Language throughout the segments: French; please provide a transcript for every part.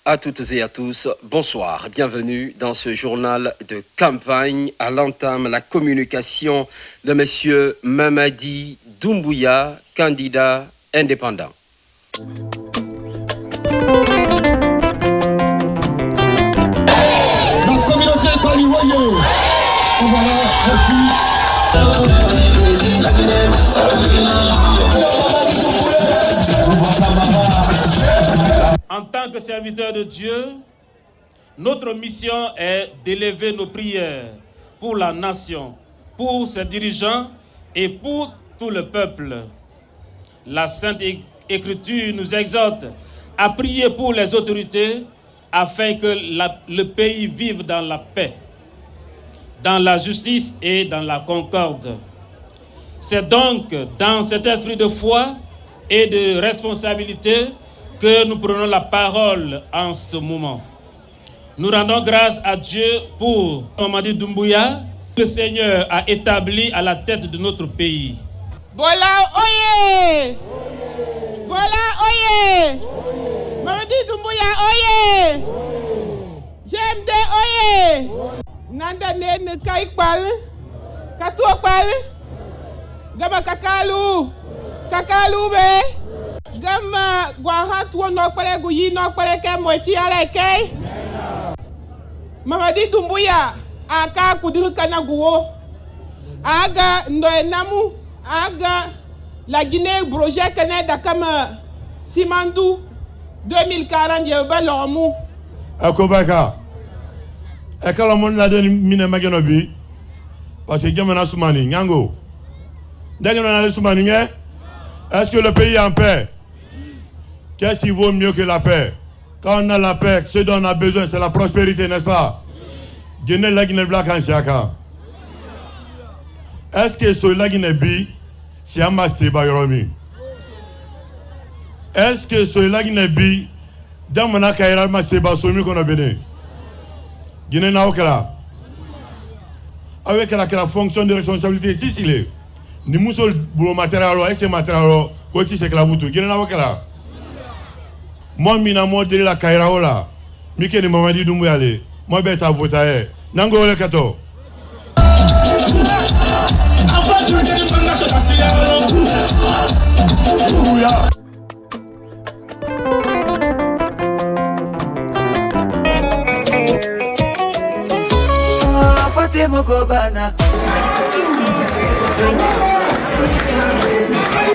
À toutes et à tous, bonsoir. Bienvenue dans ce journal de campagne. À l'entame, la communication de M. Mamadi Doumbouya, candidat indépendant. La communauté balivoyée. Voilà, merci. En tant que serviteur de Dieu, notre mission est d'élever nos prières pour la nation, pour ses dirigeants et pour tout le peuple. La Sainte Écriture nous exhorte à prier pour les autorités afin que le pays vive dans la paix, dans la justice et dans la concorde. C'est donc dans cet esprit de foi et de responsabilité que nous prenons la parole en ce moment. Nous rendons grâce à Dieu pour Mamadi Doumbouya, que le Seigneur a établi à la tête de notre pays. Voilà, oye! Voilà, oye! Mamadi Doumbouya, oye! GMD, oye! Nanda ne kaikpal, katuokpal, gaba kakalu be. Gama guahat no pare guyi no pare ke moiti ala ke Mamadi Doumbouya aka kudir kana guwo aga ndo namu aga la Guinée projet Canada comme Simandou 2040 je ba lomu akobaka ekala mon la den mine mageno bi parce que jamana soumani nyango ndagena na soumani nge. Est-ce que le pays est en paix? Qu'est-ce qui vaut mieux que la paix? Quand on a la paix, ce dont on a besoin, c'est la prospérité, n'est-ce pas? Est-ce que ce Laguinebi, c'est un master Bayromi? Est-ce que ce Laguinebi, dans mon accueil, c'est Basomi qu'on a béni? Guinée Naokala. Avec la fonction de responsabilité, si c'est le. Ni musol boulot matériel et ces matériels côté c'est que la boutou gina wakala moi mina modèle la kairaola mike ni Mamadi Doumbouya le moi beta votaye nango le kato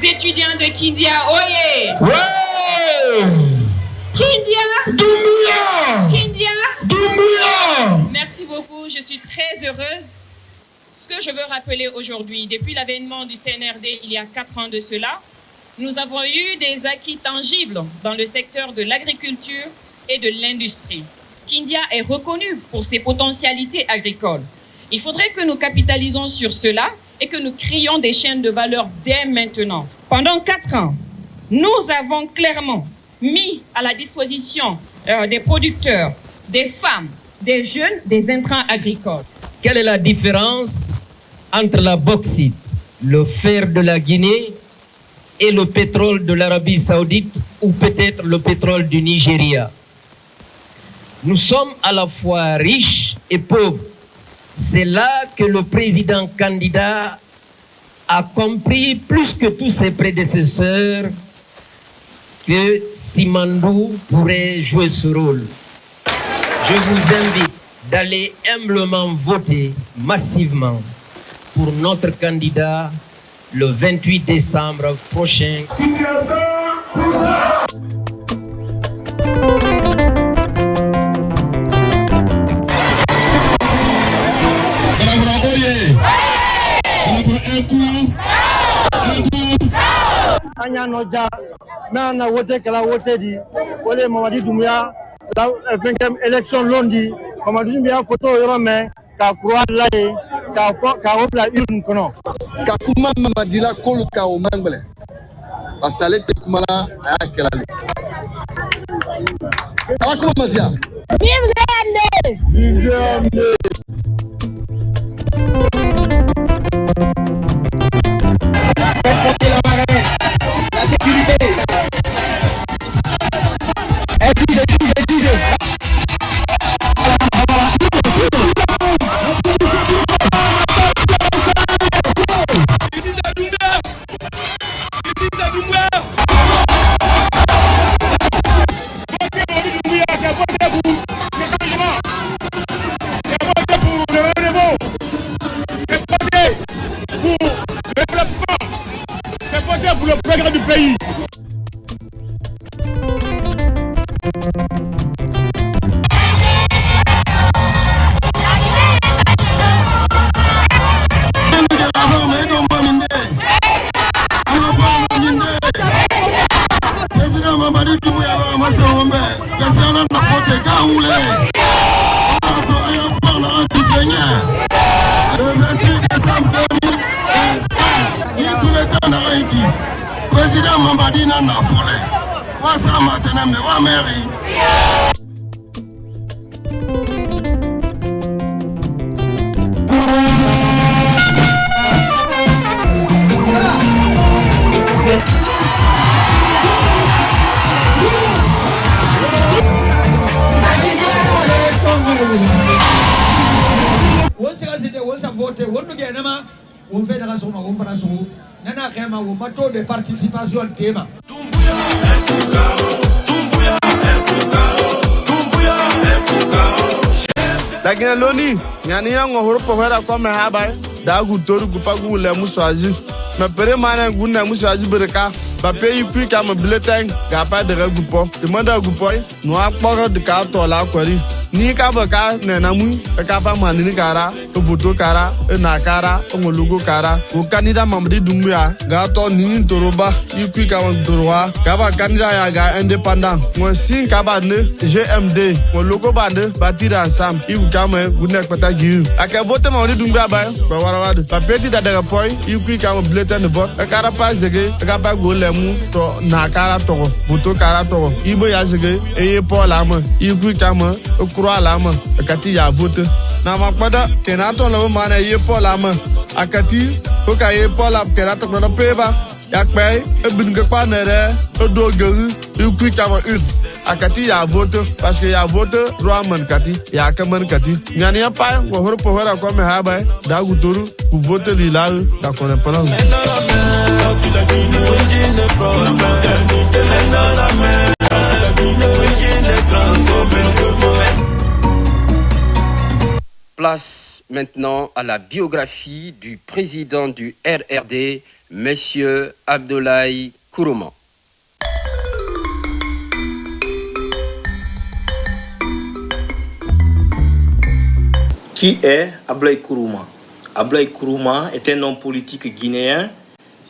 Étudiants de Kindia, oyez! Ouais! Kindia! Doumbouya! Kindia! Doumbouya! Merci beaucoup, je suis très heureuse. Ce que je veux rappeler aujourd'hui, depuis l'avènement du CNRD il y a 4 ans de cela, nous avons eu des acquis tangibles dans le secteur de l'agriculture et de l'industrie. Kindia est reconnu pour ses potentialités agricoles. Il faudrait que nous capitalisons sur cela et que nous créions des chaînes de valeur dès maintenant. Pendant 4 ans, nous avons clairement mis à la disposition des producteurs, des femmes, des jeunes, des intrants agricoles. Quelle est la différence entre la bauxite, le fer de la Guinée et le pétrole de l'Arabie Saoudite ou peut-être le pétrole du Nigeria? Nous sommes à la fois riches et pauvres. C'est là que le président candidat a compris plus que tous ses prédécesseurs que Simandou pourrait jouer ce rôle. Je vous invite d'aller humblement voter massivement pour notre candidat le 28 décembre prochain. Anyanoja na wote kala wote di wole Mamadi Doumbouya la 20e élection lundi Mamadi Doumbouya photo yoro me ka croix laye ka opla urne kono ka kuma Mamadi la kolu ka o mangbele basale te kuma la aya kelale ala kuma masia Vive La sécurité. Exige. le progrès du pays. Président Mamadi n'a pas volé. Wasa maintenant mais wa mairie. On s'est voté, on fait on bateau de participation thème. La Guinée-Loni, Nyani Yango Horopo Hera comme Habai, Dagu Toru Gupagu le Moussaji. Mais Pere Mana Guna Moussaji Bereka, Papé Yupi comme Bletin, Gapa de Regoupo, demande à Goupoi, Noir Port de Carto la Quari. Ni Kabaka, Nenamu, Kapa Manini Kara, Voto Kara, Nakara, Omologo Kara, au candidat Mamadi Doumbouya, Gato Nini Toroba, Yupi Kawan Doroa, Kaba candidat Yaga indépendant, moi si Kabane, GMD, mon logo bande, bâtir ensemble, Iou Kame, Gounek Patagi. A quel vote Mamadi Doumbouya, Bawarad, Papeti d'Adapoi, Yupi Kawan Bleton de vote, a Karapa Zege, a Kapa Golemu, Nakara Toro, Voto Kara Toro, Ibo Yazege, et Paul Lama, Yupi Kama, Croix lama akati ya vote na makpada kenato la mana ye pola ma akati ko ka ye pola kenato na peba yakpe ebin ke pa nere odo geu ukui kama akati ya vote parce que ya vote droit man kati ya kaman kati nyani ya pa ko hor po hora ko me ha ba da guturu ku vote li la da ko ne pala Place maintenant à la biographie du président du RRD, Monsieur Abdoulaye Kourouma. Qui est Abdoulaye Kourouma? Abdoulaye Kourouma est un homme politique guinéen,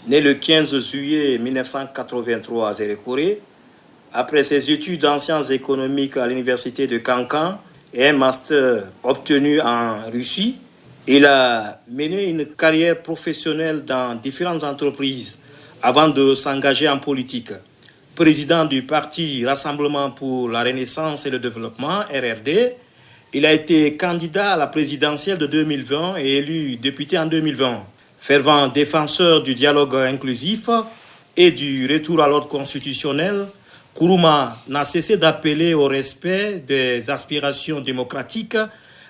né le 15 juillet 1983 à Zérékoré. Après ses études en sciences économiques à l'université de Kankan, et un master obtenu en Russie, il a mené une carrière professionnelle dans différentes entreprises avant de s'engager en politique. Président du parti Rassemblement pour la Renaissance et le Développement, RRD, il a été candidat à la présidentielle de 2020 et élu député en 2020. Fervent défenseur du dialogue inclusif et du retour à l'ordre constitutionnel, Kourouma n'a cessé d'appeler au respect des aspirations démocratiques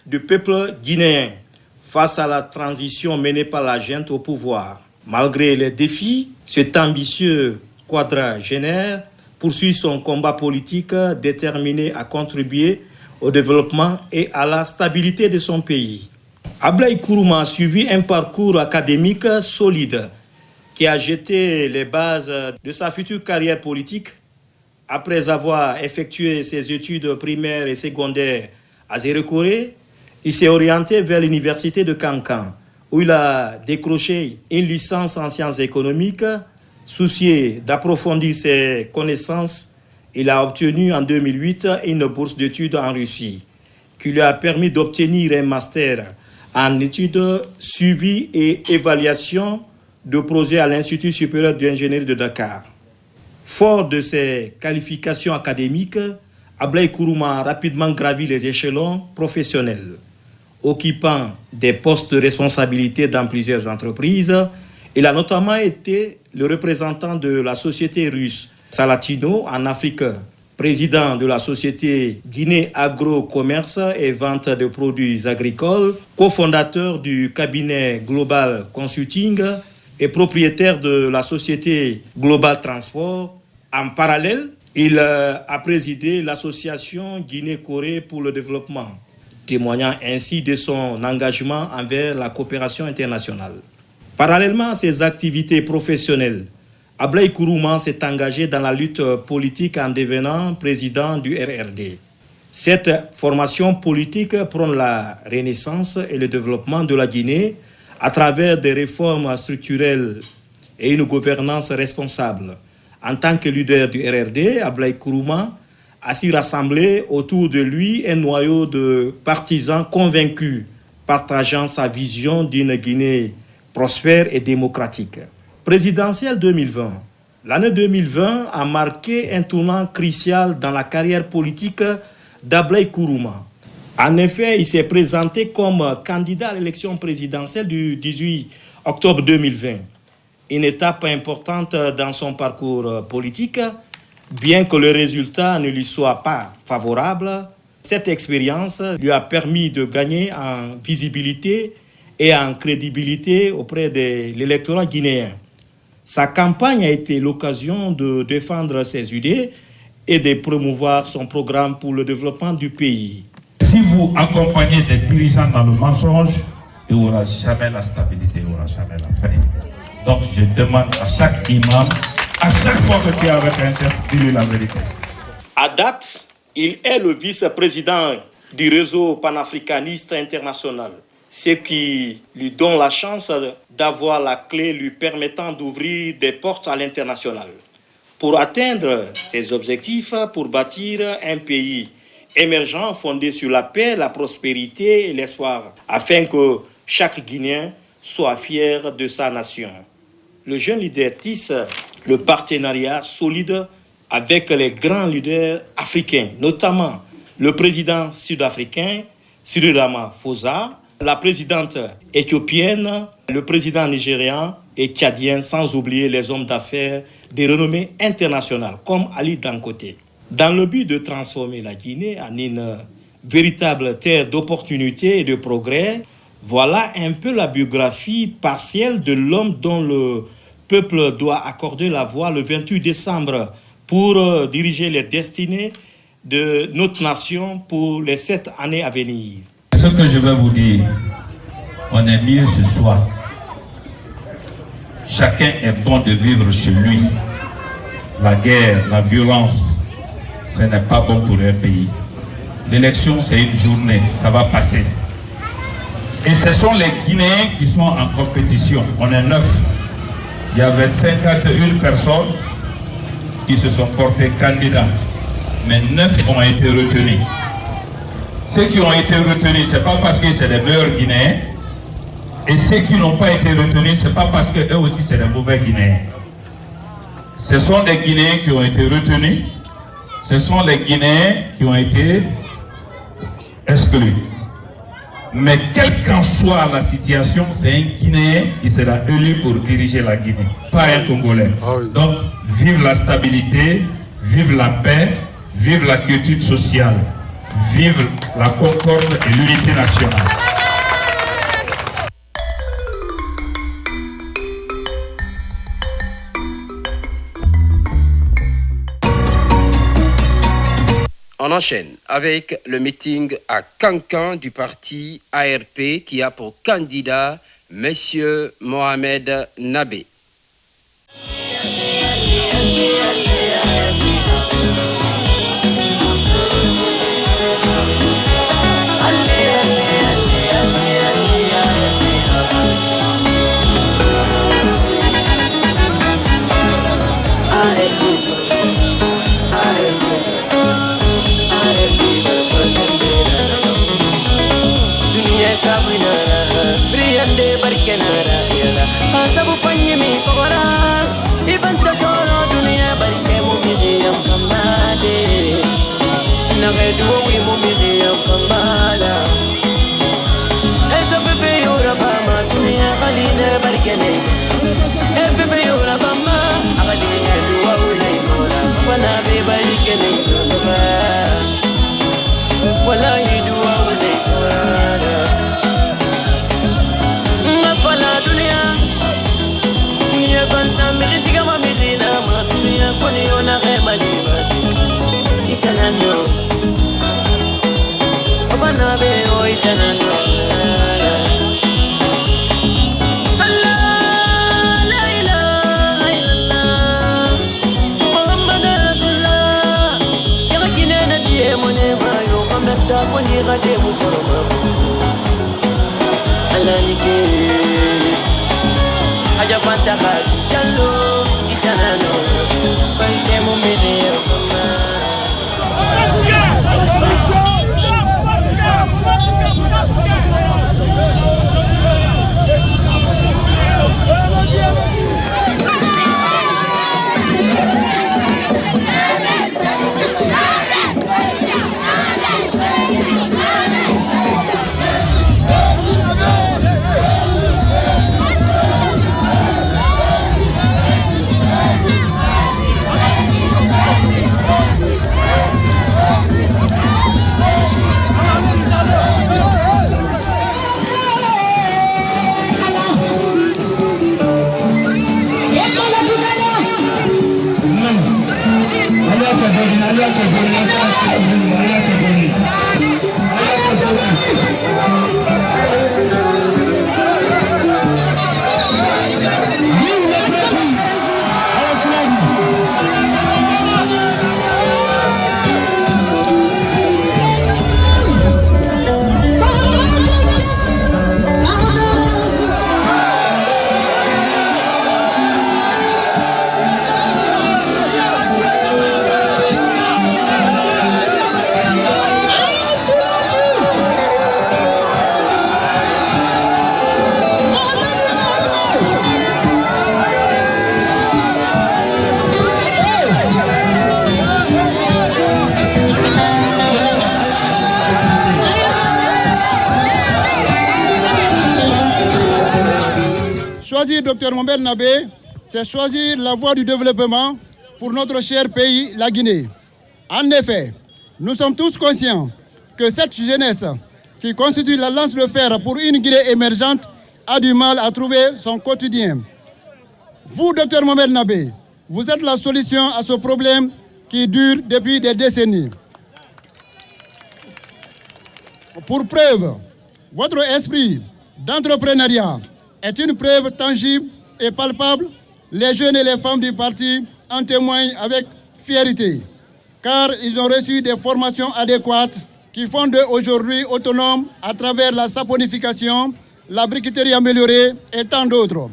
du peuple guinéen face à la transition menée par la junte au pouvoir. Malgré les défis, cet ambitieux quadragénaire poursuit son combat politique déterminé à contribuer au développement et à la stabilité de son pays. Abdoulaye Kourouma a suivi un parcours académique solide qui a jeté les bases de sa future carrière politique. Après avoir effectué ses études primaires et secondaires à Zérékoré, il s'est orienté vers l'université de Kankan, où il a décroché une licence en sciences économiques. Soucié d'approfondir ses connaissances, il a obtenu en 2008 une bourse d'études en Russie, qui lui a permis d'obtenir un master en études suivi et évaluation de projets à l'Institut supérieur d'ingénierie de Dakar. Fort de ses qualifications académiques, Abdoulaye Kourouma a rapidement gravi les échelons professionnels. Occupant des postes de responsabilité dans plusieurs entreprises, il a notamment été le représentant de la société russe Salatino en Afrique, président de la société Guinée Agro-Commerce et Vente de produits agricoles, cofondateur du cabinet Global Consulting et propriétaire de la société Global Transport. En parallèle, il a présidé l'association Guinée-Corée pour le développement, témoignant ainsi de son engagement envers la coopération internationale. Parallèlement à ses activités professionnelles, Ablaye Kourouma s'est engagé dans la lutte politique en devenant président du RRD. Cette formation politique prône la renaissance et le développement de la Guinée à travers des réformes structurelles et une gouvernance responsable. En tant que leader du RRD, Ablaye Kourouma a su rassembler autour de lui un noyau de partisans convaincus, partageant sa vision d'une Guinée prospère et démocratique. Présidentielle 2020. L'année 2020 a marqué un tournant crucial dans la carrière politique d'Ablaye Kourouma. En effet, il s'est présenté comme candidat à l'élection présidentielle du 18 octobre 2020. Une étape importante dans son parcours politique, bien que le résultat ne lui soit pas favorable. Cette expérience lui a permis de gagner en visibilité et en crédibilité auprès de l'électorat guinéen. Sa campagne a été l'occasion de défendre ses idées et de promouvoir son programme pour le développement du pays. Si vous accompagnez des dirigeants dans le mensonge, il n'y aura jamais la stabilité, il n'y aura jamais la paix. Donc je demande à chaque imam, à chaque fois que tu es avec un chef, dis-lui la vérité. À date, il est le vice-président du réseau panafricaniste international, ce qui lui donne la chance d'avoir la clé lui permettant d'ouvrir des portes à l'international. Pour atteindre ses objectifs, pour bâtir un pays émergent fondé sur la paix, la prospérité et l'espoir, afin que chaque Guinéen soit fier de sa nation. Le jeune leader tisse le partenariat solide avec les grands leaders africains, notamment le président sud-africain Cyril Ramaphosa, la présidente éthiopienne, le président nigérian et tchadien, sans oublier les hommes d'affaires de renommée internationale comme Ali Dangote. Dans le but de transformer la Guinée en une véritable terre d'opportunités et de progrès, voilà un peu la biographie partielle de l'homme dont le peuple doit accorder la voix le 28 décembre pour diriger les destinées de notre nation pour les 7 années à venir. Ce que je vais vous dire, on est mieux ce soir. Chacun est bon de vivre chez lui. La guerre, la violence, ce n'est pas bon pour un pays. L'élection, c'est une journée, ça va passer. Et ce sont les Guinéens qui sont en compétition. On est 9. Il y avait 51 personnes qui se sont portés candidats. Mais 9 ont été retenus. Ceux qui ont été retenus, ce n'est pas parce que c'est les meilleurs Guinéens. Et ceux qui n'ont pas été retenus, ce n'est pas parce qu'eux aussi c'est des mauvais Guinéens. Ce sont les Guinéens qui ont été retenus. Ce sont les Guinéens qui ont été exclus. Mais quelle qu'en soit la situation, c'est un Guinéen qui sera élu pour diriger la Guinée, pas un Congolais. Donc, vive la stabilité, vive la paix, vive la quiétude sociale, vive la concorde et l'unité nationale. On enchaîne avec le meeting à Kankan du parti ARP qui a pour candidat M. Mohamed Nabé. Choisir Dr Mohamed Nabé, c'est choisir la voie du développement pour notre cher pays, la Guinée. En effet, nous sommes tous conscients que cette jeunesse qui constitue la lance de fer pour une Guinée émergente a du mal à trouver son quotidien. Vous, Dr Mohamed Nabé, vous êtes la solution à ce problème qui dure depuis des décennies. Pour preuve, votre esprit d'entrepreneuriat est une preuve tangible et palpable. Les jeunes et les femmes du parti en témoignent avec fierté, car ils ont reçu des formations adéquates qui font d'eux aujourd'hui autonomes à travers la saponification, la briqueterie améliorée et tant d'autres.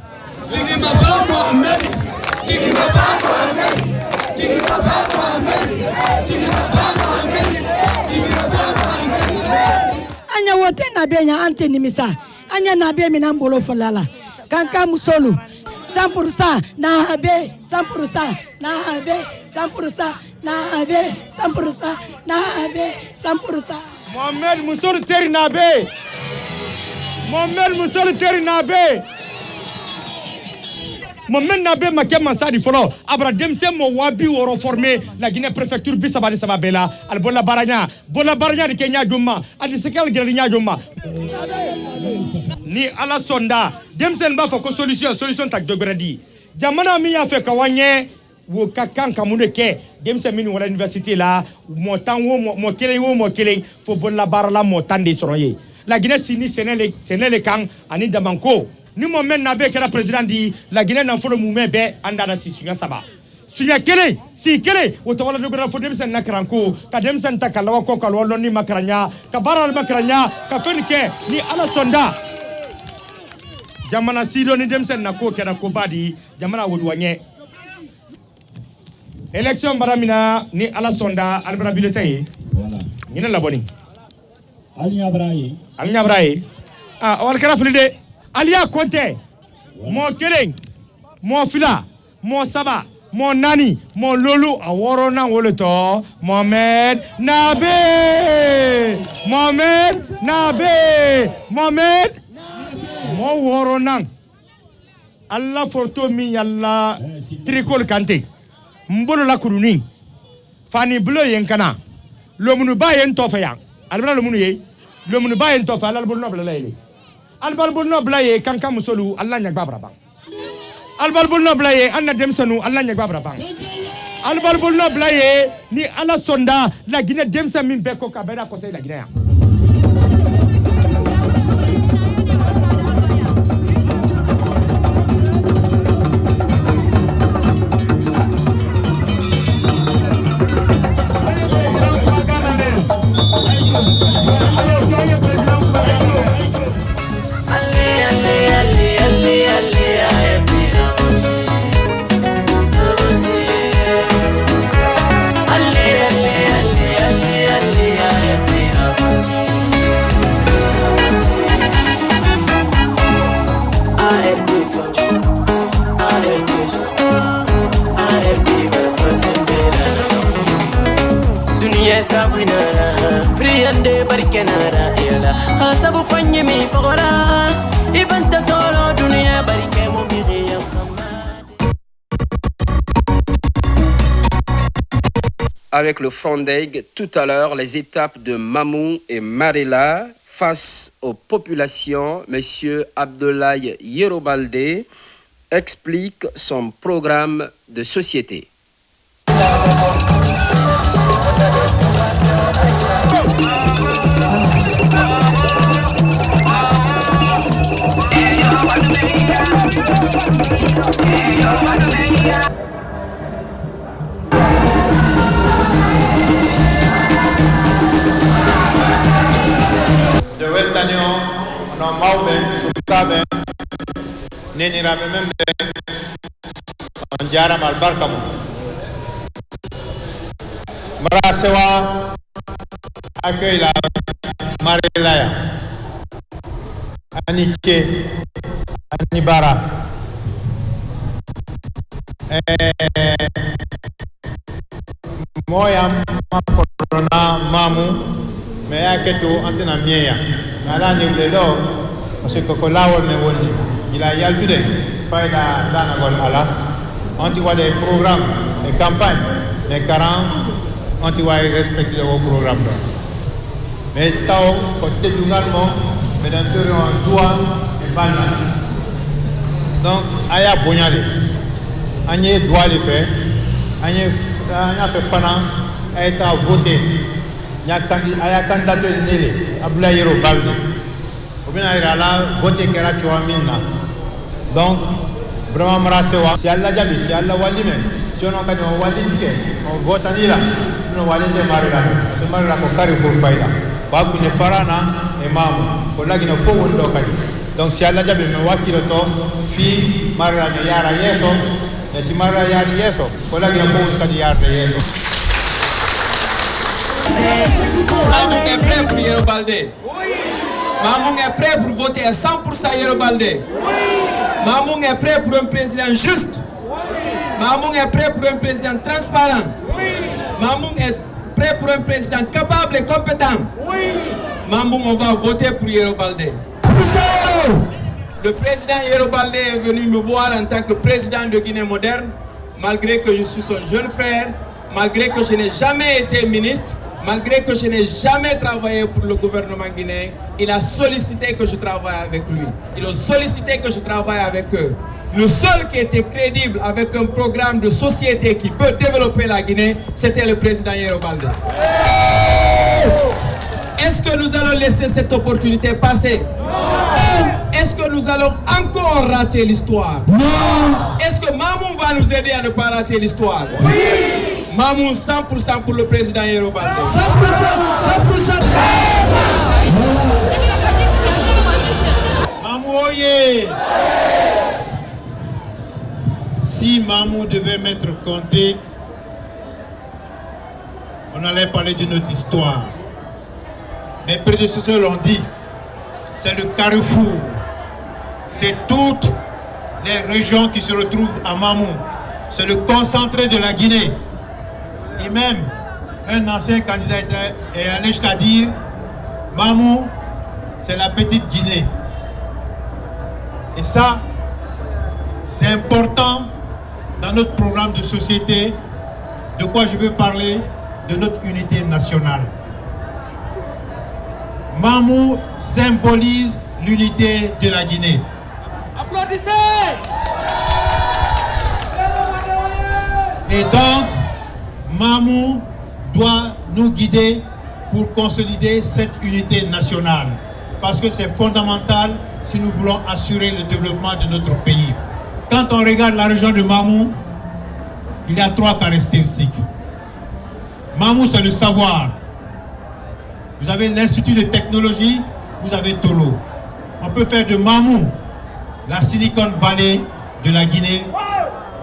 Anya wote na benya ante nimisa. Anya na be minambolo falala. Kanka musolu 100% na be 100% na be 100% na be 100% na be 100%. Mohamed Musolu Teri Nabe. Mohamed Musolu Teri Nabe. Mohamed Nabe maké mansadi folo abra demse mo wabi woro formé la Guinée préfecture bisabali sababela al bola baranya di Kenya jumma al sekal gërnya jumma ni ala sonda demse mba fa ko solution tak dogradi jamana mi ya fe kawanye wo kakan kamude ke demse min wala université la mo tan wo mo kelen fo bola barala mo tande soroye la Guinée sini senele kan ani damanko ni Mohamed Nabé qui est président de la Guinée n'a pas mouvement be andana si sunya saba sunya kele si kele otawala do gra fodem sen nakranko ka dem sen takalawa ko kalwa ni makranya ka baral makranya ka fenke ni ala sonda jamana sido ni dem sen nako kera ko badi jamana wodwanye élection baramina ni ala sonda albra bulletin voilà ni la boni Alnya Braye ah wal kara fulide Alia Conte, mon Keleng, mon Fila, mon Saba, mon Nani, mon Lolo, a Worona Woloto, Mohamed Nabé, Mohamed Nabé, Mohamed, mon Worona. Allah forto mi Allah tricol kante, Mbolo la Kuruni, Fanny Bleu Yenkana, Lomunu Bayen Tofayang, Albra Lomuye, Lomunu Bayen Tofa, Albon Noble. Albalbul no blaye kanka musolu Allah nya gbabra bang albalbul no blaye anna demsanu Allah nya gbabra bang albalbul no blaye ni ala sonda la Guinée demsa min be ko kabera ko say la Guinée su R&B dunia sabinara friande barkenara yala hasabu fanye mi fagora ibanta tolo dunia barke mo miriya Avec le Frondeg, tout à l'heure, les étapes de Mamou et Marela face aux populations. Monsieur Abdoulaye Yerobalde explique son programme de société. De Weltanion, on a Maube, Sukabe, Nenirabe Membe, on Jaram al Barkamo. Marasewa accueille la Marelaya, Aniche, Anibara. Moya Corona Mamu, mais à Keto, Antena Mia. Nala ni lelo, parce que Kolawol me woni. Il a yaltude, Faïda Danagol Ala. On voit des programmes, des campagnes, des 40, on voit respecter vos programmes. Mais Tao, côté d'Ungalmo, mais dans le en Doua et Palma. Donc, Aya Bonyale, Agnès doit le faire, Agnès fait Fana, a été voté. Il y a candidat de Nélé, Abdoulaye Yerobalde. Ou bien il a voté Kera Chouamina. Donc, vraiment, Marasewa, si Allah Jabi, si Allah Walime, si on a un Wali Dike, on vote en Ila, on va aller démarrer là. C'est marrer là pour Carrefour Faïda. Bakou ne Farana et Mamou, pour là qu'il ne faut pas. Donc, si Allah Jabi me voit qu'il est temps, fille, Marra de Yara Yeso, et si Marra Yara Yeso, pour là qu'il ne faut pas Yara Yeso. Mamou est prêt pour Yerobalde. Mamou est prêt pour voter à 100% Yerobalde. Mamou est prêt pour un président juste. Mamou est prêt pour un président transparent. Mamou est prêt pour un président capable et compétent. Mamou, on va voter pour Yerobalde. Le président Yerobalde est venu me voir en tant que président de Guinée moderne, malgré que je suis son jeune frère, malgré que je n'ai jamais été ministre, malgré que je n'ai jamais travaillé pour le gouvernement guinéen. Il a sollicité que je travaille avec lui. Il a sollicité que je travaille avec eux. Le seul qui était crédible avec un programme de société qui peut développer la Guinée, c'était le président Yerobalde. Est-ce que nous allons laisser cette opportunité passer? Non. Est-ce que nous allons encore rater l'histoire? Non. Est-ce que Mamou va nous aider à ne pas rater l'histoire? Oui. Mamou 100% pour le président Yerobalde. 100%, 100%. Mamou Oye. Si Mamou devait m'être compté, on allait parler de notre histoire. Mes prédécesseurs l'ont dit, c'est le carrefour. C'est toutes les régions qui se retrouvent à Mamou. C'est le concentré de la Guinée. Et même, un ancien candidat est allé jusqu'à dire, Mamou, c'est la petite Guinée. Et ça, c'est important dans notre programme de société. De quoi je veux parler? De notre unité nationale. Mamou symbolise l'unité de la Guinée. Applaudissez! Et donc, Mamou doit nous guider pour consolider cette unité nationale. Parce que c'est fondamental si nous voulons assurer le développement de notre pays. Quand on regarde la région de Mamou, il y a 3 caractéristiques. Mamou, c'est le savoir. Vous avez l'Institut de technologie, vous avez Tolo. On peut faire de Mamou la Silicon Valley de la Guinée,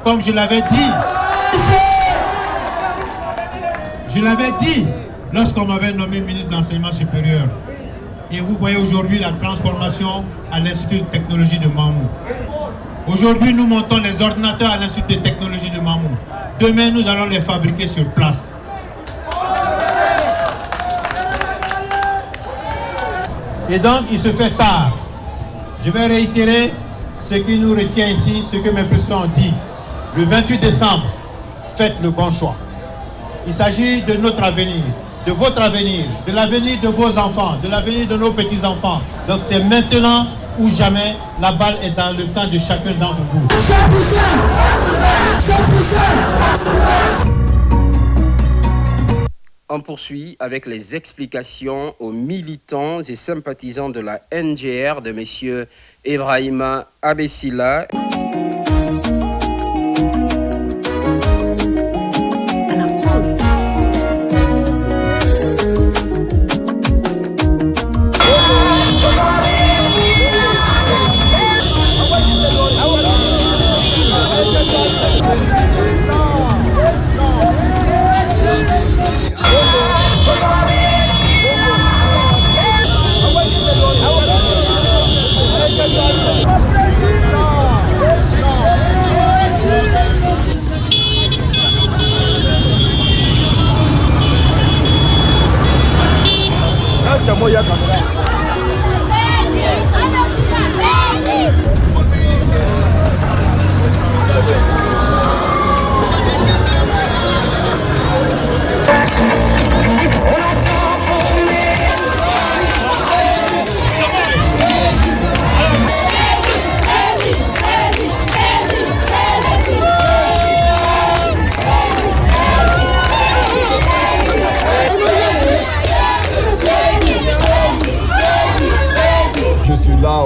comme je l'avais dit. Je l'avais dit lorsqu'on m'avait nommé ministre de l'Enseignement supérieur. Et vous voyez aujourd'hui la transformation à l'Institut de technologie de Mamou. Aujourd'hui, nous montons les ordinateurs à l'Institut de technologie de Mamou. Demain, nous allons les fabriquer sur place. Et donc, il se fait tard. Je vais réitérer ce qui nous retient ici, ce que mes présidents ont dit. Le 28 décembre, faites le bon choix. Il s'agit de notre avenir, de votre avenir, de l'avenir de vos enfants, de l'avenir de nos petits-enfants. Donc c'est maintenant ou jamais, la balle est dans le camp de chacun d'entre vous. On poursuit avec les explications aux militants et sympathisants de la NGR de M. Ibrahima Abessila.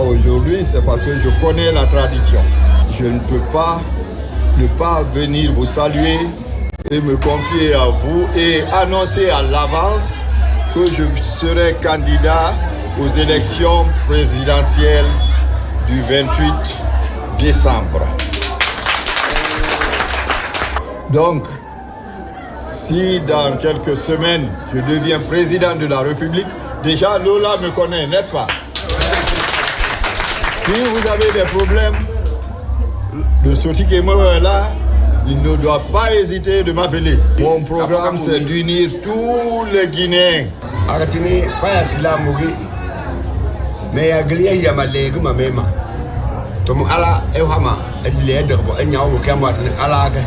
Aujourd'hui, c'est parce que je connais la tradition. Je ne peux pas ne pas venir vous saluer et me confier à vous et annoncer à l'avance que je serai candidat aux élections présidentielles du 28 décembre. Donc, si dans quelques semaines, je deviens président de la République, déjà Lola me connaît, n'est-ce pas? Si vous avez des problèmes, le Soti Kemo est là, il ne doit pas hésiter de m'appeler. Mon programme, c'est d'unir tous les Guinéens. Agatini, Fayasila Mugi, mais Aglia Yamalegu Mamema. Tom Ala Ehama, et l'aide pour un yaou Kamat Alaga.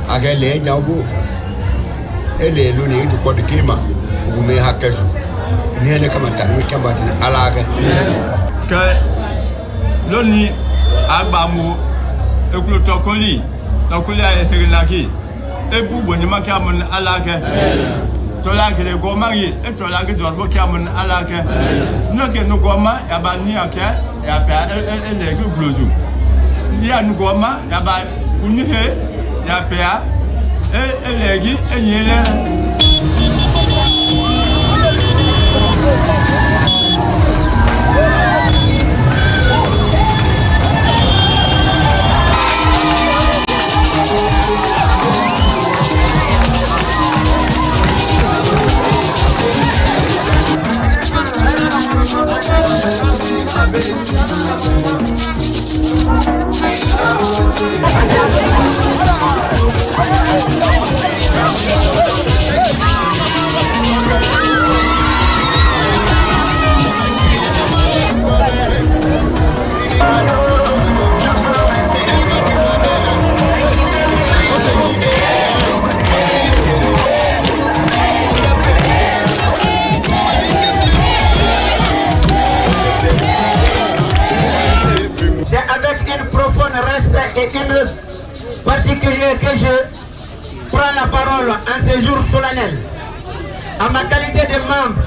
Agale Yabu, et les lunis du Pot de Kima, ou me hacker. Nene Kamata, Kamat Alaga. Loni Abamu, Eklotokoli, Tokulia Hirilaki, Ebu Bonimakaman Alaka, Tolaki de Gomari, et Tolaki de Bokaman Alaka, Noke Nugoma, Yabaniaka, Yapa, and the Gluzu. Yanugoma, Yaba, Unihe, Yapea, Elegi, and Yele. Particulier que je prends la parole en ce jour solennel en ma qualité de membre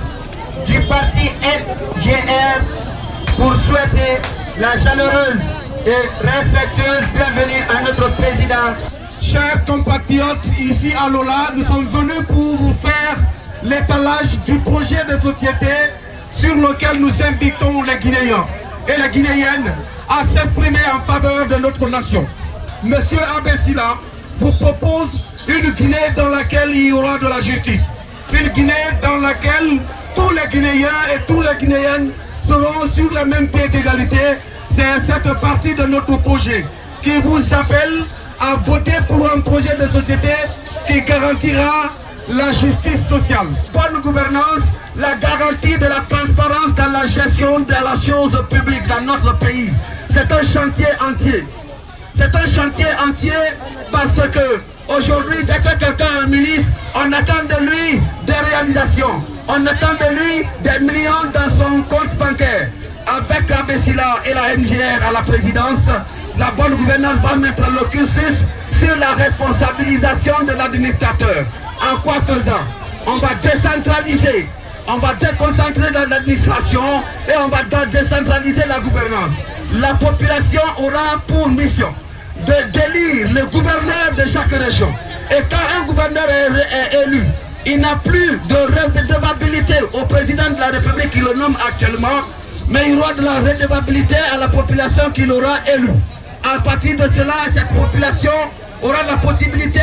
du parti NGR pour souhaiter la chaleureuse et respectueuse bienvenue à notre président. Chers compatriotes, ici à Lola, nous sommes venus pour vous faire l'étalage du projet de société sur lequel nous invitons les Guinéens et les Guinéennes à s'exprimer en faveur de notre nation. Monsieur Abessila vous propose une Guinée dans laquelle il y aura de la justice. Une Guinée dans laquelle tous les Guinéens et toutes les Guinéennes seront sur le même pied d'égalité C'est cette partie de notre projet qui vous appelle à voter pour un projet de société qui garantira la justice sociale. Bonne gouvernance, la garantie de la transparence dans la gestion de la chose publique dans notre pays. C'est un chantier entier. C'est un chantier entier parce que aujourd'hui, dès que quelqu'un est ministre, on attend de lui des réalisations. On attend de lui des millions dans son compte bancaire. Avec Abessila et la MGR à la présidence, la bonne gouvernance va mettre le cursus sur la responsabilisation de l'administrateur. En quoi faisant? On va décentraliser, on va déconcentrer dans l'administration et on va décentraliser la gouvernance. La population aura pour mission d'élire le gouverneur de chaque région. Et quand un gouverneur est élu, il n'a plus de redevabilité au président de la République qui le nomme actuellement, mais il aura de la redevabilité à la population qui l'aura élu. À partir de cela, cette population aura la possibilité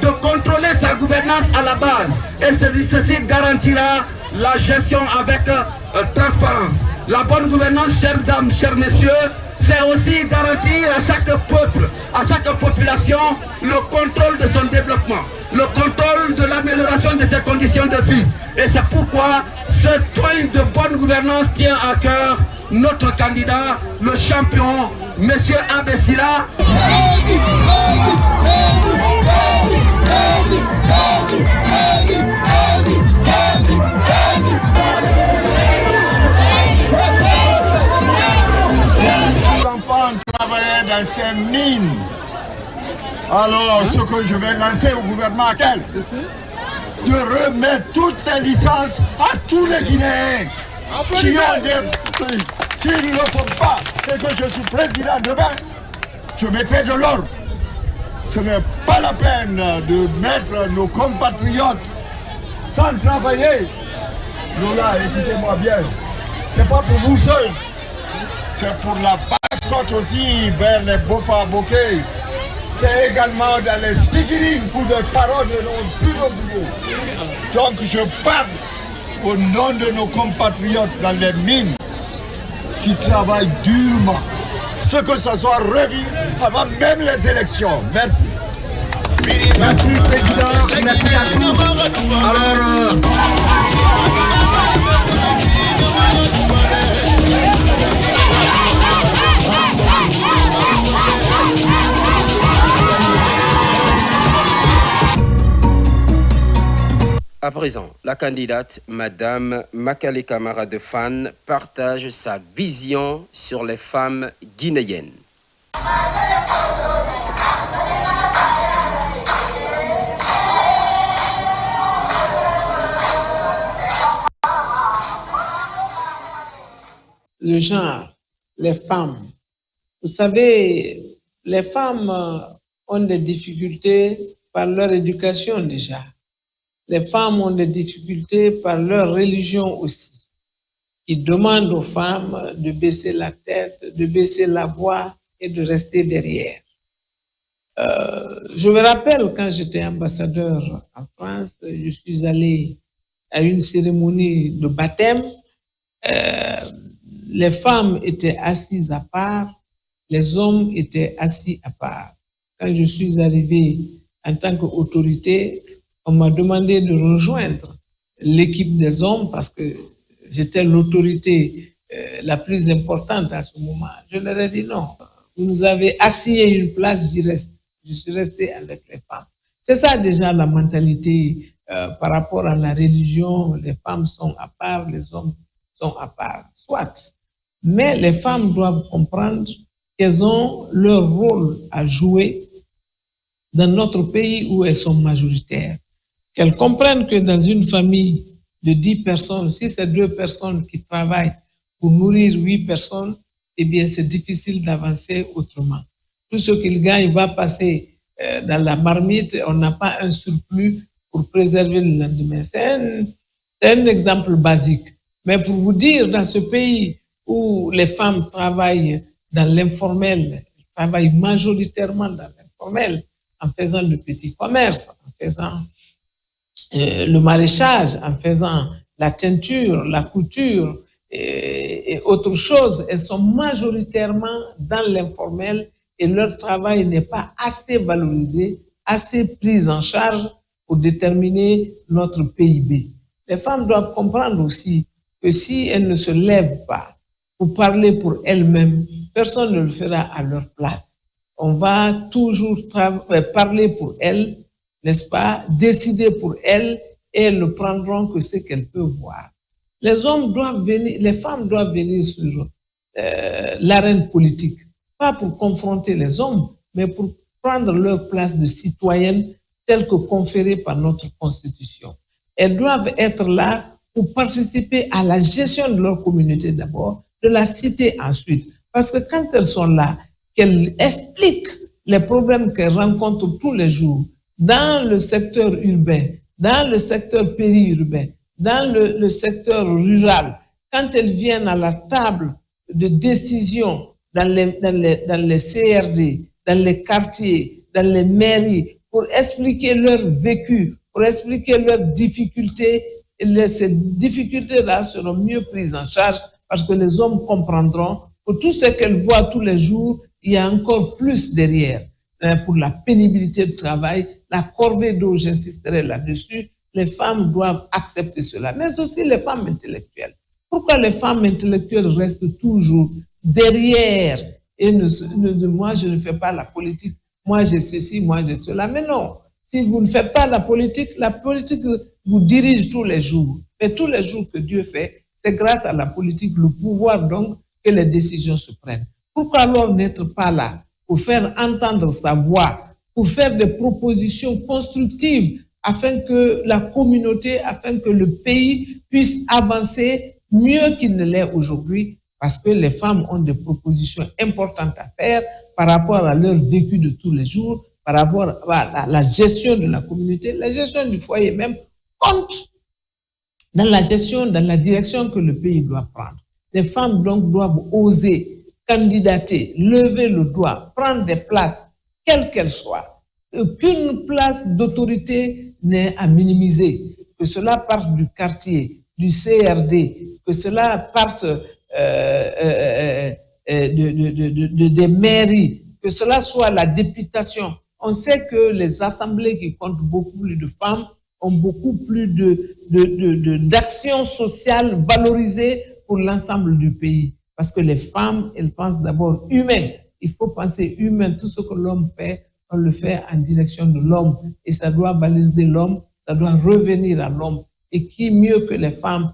de contrôler sa gouvernance à la base. Et ceci garantira la gestion avec transparence. La bonne gouvernance, chères dames, chers messieurs, c'est aussi garantir à chaque peuple, à chaque population, le contrôle de son développement, le contrôle de l'amélioration de ses conditions de vie. Et c'est pourquoi ce point de bonne gouvernance tient à cœur notre candidat, le champion, M. Abessila. Les enfants travaillaient dans ces mines. Alors, ce que je vais lancer au gouvernement actuel, de remettre toutes les licences à tous les Guinéens qui ont des... S'ils ne le font pas et que je suis président demain, je mettrai de l'ordre. Ce n'est pas la peine de mettre nos compatriotes sans travailler. Lola, écoutez-moi bien, c'est pas pour vous seuls, c'est pour la basse-côte aussi, vers les Bofa-Bokeh. C'est également dans les Sigiri où les paroles ne l'ont plus oublié. Donc je parle au nom de nos compatriotes dans les mines qui travaillent durement. Ce que ça soit revu avant même les élections. Merci. Merci Président, merci à tous. Alors, À présent, la candidate, Madame Makale Camara de Fan, partage sa vision sur les femmes guinéennes. Le genre, les femmes. Vous savez, les femmes ont des difficultés par leur éducation déjà. Les femmes ont des difficultés par leur religion aussi, qui demandent aux femmes de baisser la tête, de baisser la voix et de rester derrière. Je me rappelle quand j'étais ambassadeur en France, je suis allé à une cérémonie de baptême. Les femmes étaient assises à part, les hommes étaient assis à part. Quand je suis arrivé en tant qu'autorité, on m'a demandé de rejoindre l'équipe des hommes parce que j'étais l'autorité la plus importante à ce moment. Je leur ai dit non, vous nous avez assigné une place, j'y reste. Je suis resté avec les femmes. C'est ça déjà la mentalité par rapport à la religion. Les femmes sont à part, les hommes sont à part. Soit. Mais les femmes doivent comprendre qu'elles ont leur rôle à jouer dans notre pays où elles sont majoritaires. Qu'elles comprennent que dans une famille de 10 personnes, si c'est 2 personnes qui travaillent pour nourrir 8 personnes, eh bien, c'est difficile d'avancer autrement. Tout ce qu'ils gagnent va passer dans la marmite. On n'a pas un surplus pour préserver le lendemain. C'est un exemple basique. Mais pour vous dire, dans ce pays où les femmes travaillent dans l'informel, elles travaillent majoritairement dans l'informel, en faisant le petit commerce, en faisant le maraîchage, en faisant la teinture, la couture et autre chose. Elles sont majoritairement dans l'informel et leur travail n'est pas assez valorisé, assez pris en charge pour déterminer notre PIB. Les femmes doivent comprendre aussi que si elles ne se lèvent pas pour parler pour elles-mêmes, personne ne le fera à leur place. On va toujours parler pour elles, n'est-ce pas, décider pour elles, et elles ne prendront que ce qu'elles peuvent voir. Les hommes doivent venir, les femmes doivent venir sur l'arène politique, pas pour confronter les hommes, mais pour prendre leur place de citoyennes telle que conférée par notre Constitution. Elles doivent être là pour participer à la gestion de leur communauté d'abord, de la cité ensuite. Parce que quand elles sont là, qu'elles expliquent les problèmes qu'elles rencontrent tous les jours dans le secteur urbain, dans le secteur périurbain, dans le secteur rural, quand elles viennent à la table de décision dans les CRD, dans les quartiers, dans les mairies, pour expliquer leur vécu, pour expliquer leurs difficultés, et ces difficultés-là seront mieux prises en charge parce que les hommes comprendront que tout ce qu'elles voient tous les jours, il y a encore plus derrière. Pour la pénibilité du travail, la corvée d'eau, j'insisterai là-dessus, les femmes doivent accepter cela, mais aussi les femmes intellectuelles. Pourquoi les femmes intellectuelles restent toujours derrière et moi je ne fais pas la politique, moi j'ai ceci, moi j'ai cela, mais non. Si vous ne faites pas la politique vous dirige tous les jours. Mais tous les jours que Dieu fait, c'est grâce à la politique, le pouvoir donc, que les décisions se prennent. Pourquoi alors n'être pas là pour faire entendre sa voix, pour faire des propositions constructives afin que la communauté, afin que le pays puisse avancer mieux qu'il ne l'est aujourd'hui, parce que les femmes ont des propositions importantes à faire par rapport à leur vécu de tous les jours, par rapport à la gestion de la communauté, la gestion du foyer même, compte dans la gestion, dans la direction que le pays doit prendre. Les femmes donc doivent oser candidater, lever le doigt, prendre des places, quelles qu'elles soient. Aucune place d'autorité n'est à minimiser. Que cela parte du quartier, du CRD, que cela parte des mairies, que cela soit la députation. On sait que les assemblées qui comptent beaucoup plus de femmes ont beaucoup plus d'actions sociales valorisées pour l'ensemble du pays. Parce que les femmes, elles pensent d'abord humain. Il faut penser humain. Tout ce que l'homme fait, on le fait en direction de l'homme. Et ça doit valoriser l'homme, ça doit revenir à l'homme. Et qui mieux que les femmes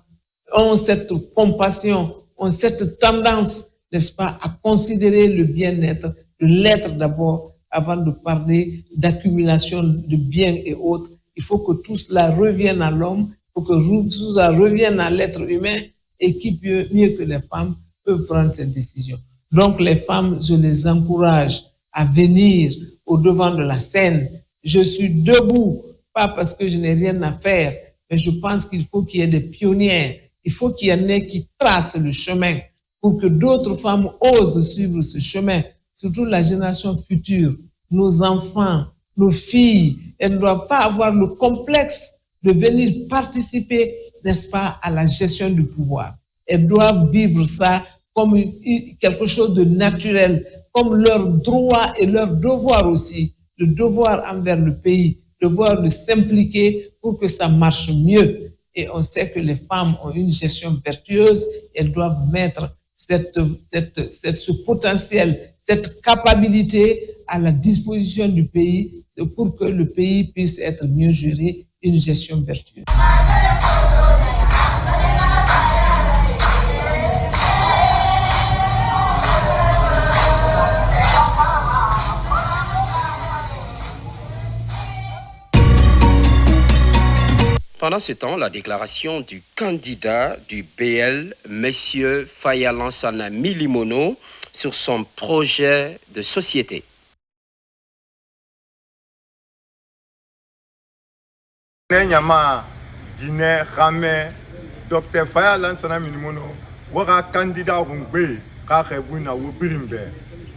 ont cette compassion, ont cette tendance, n'est-ce pas, à considérer le bien-être, de l'être d'abord, avant de parler d'accumulation de biens et autres. Il faut que tout cela revienne à l'homme, il faut que tout cela revienne à l'être humain, et qui mieux que les femmes peuvent prendre cette décision. Donc les femmes, je les encourage à venir au devant de la scène. Je suis debout, pas parce que je n'ai rien à faire, mais je pense qu'il faut qu'il y ait des pionnières. Il faut qu'il y en ait qui tracent le chemin pour que d'autres femmes osent suivre ce chemin, surtout la génération future, nos enfants, nos filles. Elles ne doivent pas avoir le complexe de venir participer, n'est-ce pas, à la gestion du pouvoir. Elles doivent vivre ça comme quelque chose de naturel, comme leur droit et leur devoir aussi, le devoir envers le pays, le devoir de s'impliquer pour que ça marche mieux. Et on sait que les femmes ont une gestion vertueuse, elles doivent mettre ce potentiel, cette capacité à la disposition du pays pour que le pays puisse être mieux géré, une gestion vertueuse. Pendant ce temps, la déclaration du candidat du BL, M. Faya Lansana Milimono, sur son projet de société. Nyama Guinée Ramé Dr Faya Lansana Milimono waka candidat rungbe ka khebuna wo birimbe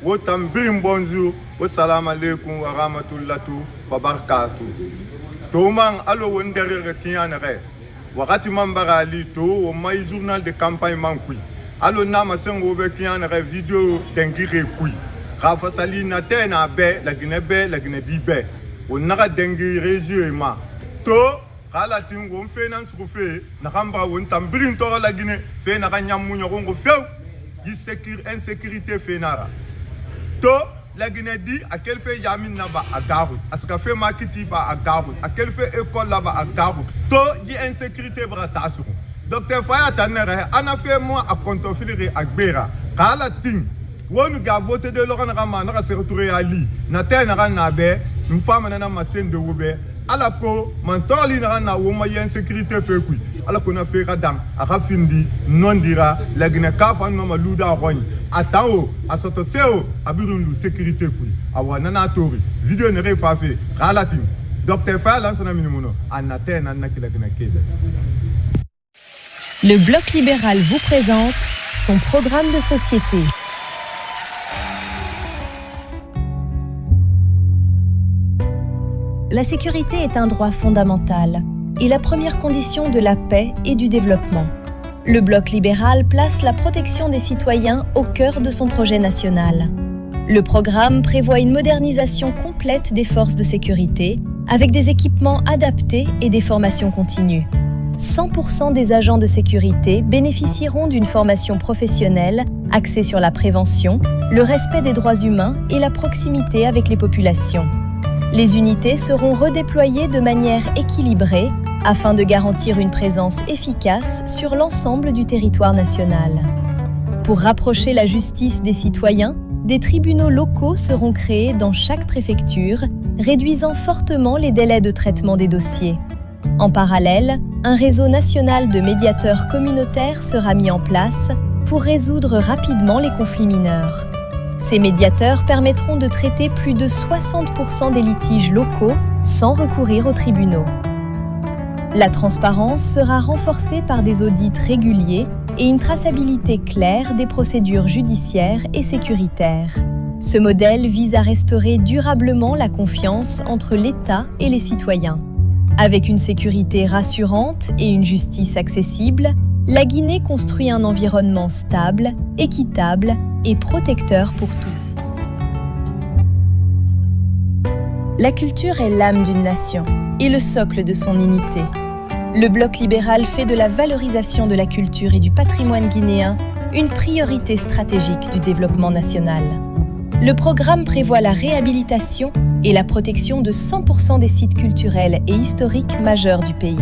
wo tam birim bonjour wa salam alaykum wa rahmatullahi wa barakatuh. Tomang alo wondere kiyanere wakati mambara ali to o mai journal de campagne mankui alo nama sengo be kian re video dengire kui rafa salina tena be la Guinée di be o naga dengi resuema to kala tingo finance ko fe na kamba won tambirin to la Guinée fe na kanyamu nyoko fe insécurité fenara to la Guinée dit à quel fait Yamin là-bas à Garou, à ce qu'a fait Makiti à Garou, à quel fait école là-bas à Garou, to y insécurité bratasu. Docteur Faya Tanere, on a fait moi à Contofileri à Gbera, Kala Ting, où nous avons voté de Laurent Raman, on s'est retrouvé à Li, Naten Ranabe, une femme en ma scène de Woube, à la pro, Mantoli Rana, où il y a insécurité fait quoi. Alors qu'on a fait Radam, à Rafindi, non dira, la Guinée Kafan, non, Louda Rogne. Atao, à Sotoseo, à Burundu, sécurité, à Wanana Tori, vidéo ne réfafé, Ralatim, Dr. Faya Lansana Minimono, Anaten, Anakilakele. Le Bloc libéral vous présente son programme de société. La sécurité est un droit fondamental et la première condition de la paix et du développement. Le Bloc libéral place la protection des citoyens au cœur de son projet national. Le programme prévoit une modernisation complète des forces de sécurité avec des équipements adaptés et des formations continues. 100% des agents de sécurité bénéficieront d'une formation professionnelle axée sur la prévention, le respect des droits humains et la proximité avec les populations. Les unités seront redéployées de manière équilibrée afin de garantir une présence efficace sur l'ensemble du territoire national. Pour rapprocher la justice des citoyens, des tribunaux locaux seront créés dans chaque préfecture, réduisant fortement les délais de traitement des dossiers. En parallèle, un réseau national de médiateurs communautaires sera mis en place pour résoudre rapidement les conflits mineurs. Ces médiateurs permettront de traiter plus de 60% des litiges locaux sans recourir aux tribunaux. La transparence sera renforcée par des audits réguliers et une traçabilité claire des procédures judiciaires et sécuritaires. Ce modèle vise à restaurer durablement la confiance entre l'État et les citoyens. Avec une sécurité rassurante et une justice accessible, la Guinée construit un environnement stable, équitable et protecteur pour tous. La culture est l'âme d'une nation et le socle de son unité. Le Bloc libéral fait de la valorisation de la culture et du patrimoine guinéen une priorité stratégique du développement national. Le programme prévoit la réhabilitation et la protection de 100% des sites culturels et historiques majeurs du pays.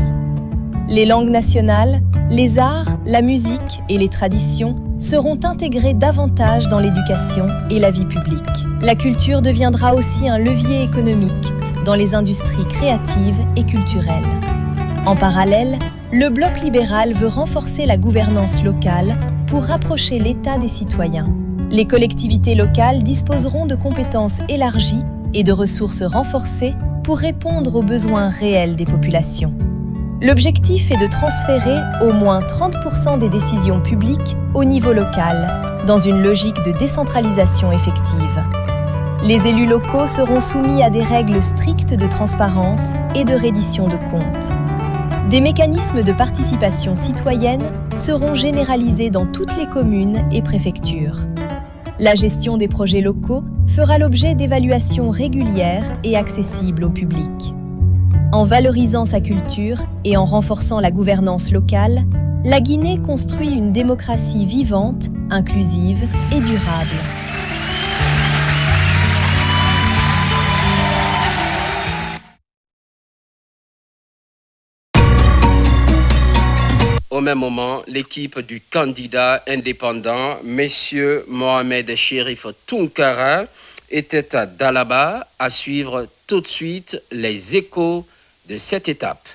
Les langues nationales, les arts, la musique et les traditions seront intégrés davantage dans l'éducation et la vie publique. La culture deviendra aussi un levier économique dans les industries créatives et culturelles. En parallèle, le Bloc libéral veut renforcer la gouvernance locale pour rapprocher l'État des citoyens. Les collectivités locales disposeront de compétences élargies et de ressources renforcées pour répondre aux besoins réels des populations. L'objectif est de transférer au moins 30% des décisions publiques au niveau local, dans une logique de décentralisation effective. Les élus locaux seront soumis à des règles strictes de transparence et de reddition de comptes. Des mécanismes de participation citoyenne seront généralisés dans toutes les communes et préfectures. La gestion des projets locaux fera l'objet d'évaluations régulières et accessibles au public. En valorisant sa culture et en renforçant la gouvernance locale, la Guinée construit une démocratie vivante, inclusive et durable. Au même moment, l'équipe du candidat indépendant, M. Mohamed Chérif Tounkara, était à Dalaba à suivre tout de suite les échos de cette étape.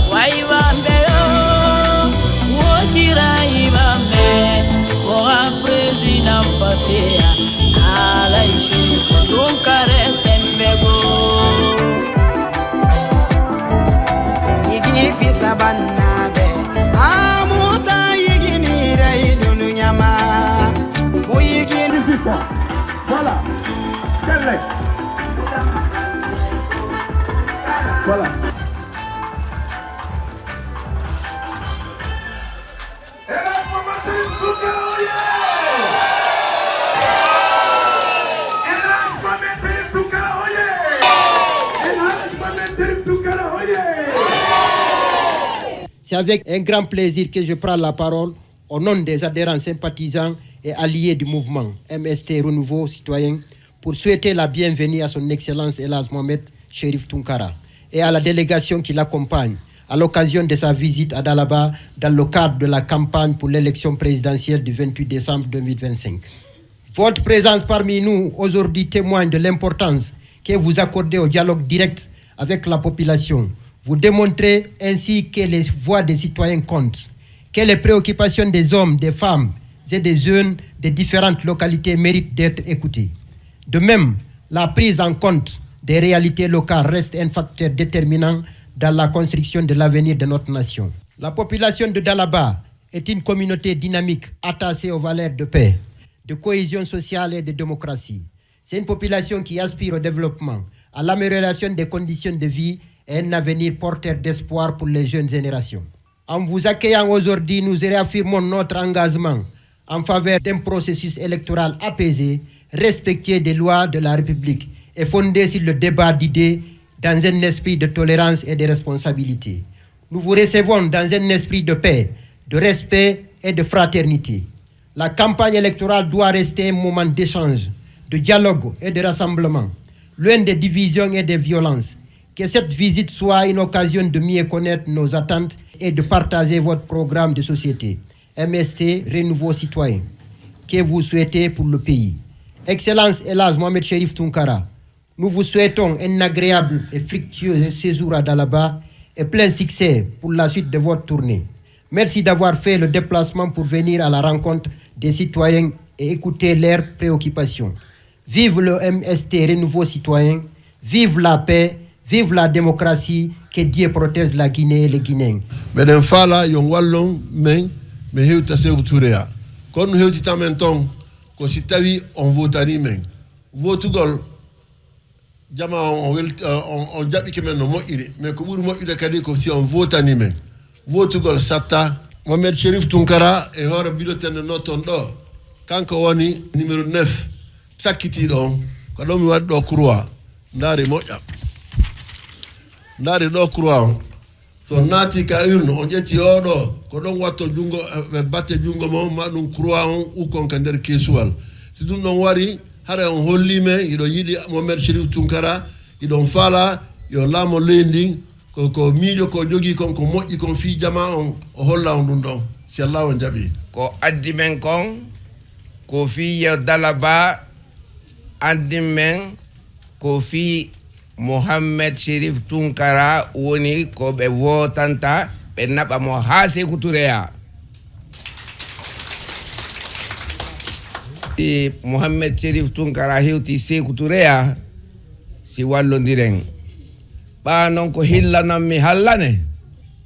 Why you bannabe amuta yigini raidunu nyama buyigini voilà voilà C'est avec un grand plaisir que je prends la parole au nom des adhérents sympathisants et alliés du mouvement MST Renouveau Citoyen pour souhaiter la bienvenue à son Excellence Elhadj Mohamed Cherif Tounkara et à la délégation qui l'accompagne à l'occasion de sa visite à Dalaba dans le cadre de la campagne pour l'élection présidentielle du 28 décembre 2025. Votre présence parmi nous aujourd'hui témoigne de l'importance que vous accordez au dialogue direct avec la population. Vous démontrez ainsi que les voix des citoyens comptent, que les préoccupations des hommes, des femmes et des jeunes de différentes localités méritent d'être écoutées. De même, la prise en compte des réalités locales reste un facteur déterminant dans la construction de l'avenir de notre nation. La population de Dalaba est une communauté dynamique attachée aux valeurs de paix, de cohésion sociale et de démocratie. C'est une population qui aspire au développement, à l'amélioration des conditions de vie et un avenir porteur d'espoir pour les jeunes générations. En vous accueillant aujourd'hui, nous réaffirmons notre engagement en faveur d'un processus électoral apaisé, respectueux des lois de la République et fondé sur le débat d'idées dans un esprit de tolérance et de responsabilité. Nous vous recevons dans un esprit de paix, de respect et de fraternité. La campagne électorale doit rester un moment d'échange, de dialogue et de rassemblement, loin des divisions et des violences. Que cette visite soit une occasion de mieux connaître nos attentes et de partager votre programme de société, MST Renouveau Citoyen, que vous souhaitez pour le pays. Excellence Elhadj Mohamed Cherif Tounkara, nous vous souhaitons un agréable et fructueux séjour à Dalaba et plein succès pour la suite de votre tournée. Merci d'avoir fait le déplacement pour venir à la rencontre des citoyens et écouter leurs préoccupations. Vive le MST Renouveau Citoyen, vive la paix, vive la démocratie, que Dieu protège la Guinée et les Guinéens. Meden fala yon wallon men me hewta Sékou Touréa. Kon nou hewti tamen ton ko si tawi on votani men. Votugol jama on jaɓi kemen no moƴƴiri mais ko ɓuri moƴƴude kadi ko si on votani men. Votugol satta Mohamed Cherif Tounkara e hoore biɗotende notton ɗo kanko woni numéro 9 sakkitiɗo on ko ɗo mi waɗi ɗo croix ndaari moƴƴa ndaari ɗo croix on so naati ka urne on ƴetti oɗo ko ɗon watto jungo ɓe batte jungo mo ma ɗum croix on ukkon ka nder keesuwal si ɗum ɗon wari hara on hollime iɗo yiɗi Mohamed Cherif Tounkara iɗon faala yo laamo leydi ko miijo ko jogii kon ko moƴƴi kon fii jama on o holla on ɗum ɗon si Allah on jaɓi ko addi men kon ko fii yo Dalaba addi men ko fii Mohamed Cherif Tounkara woni ko ɓe wotanta ɓe naɓa mo haa Sékou Touréa Mohamed Cherif Tounkara hewti Sékou Touréa si wallodiren ɓa noon ko hillanammi hallane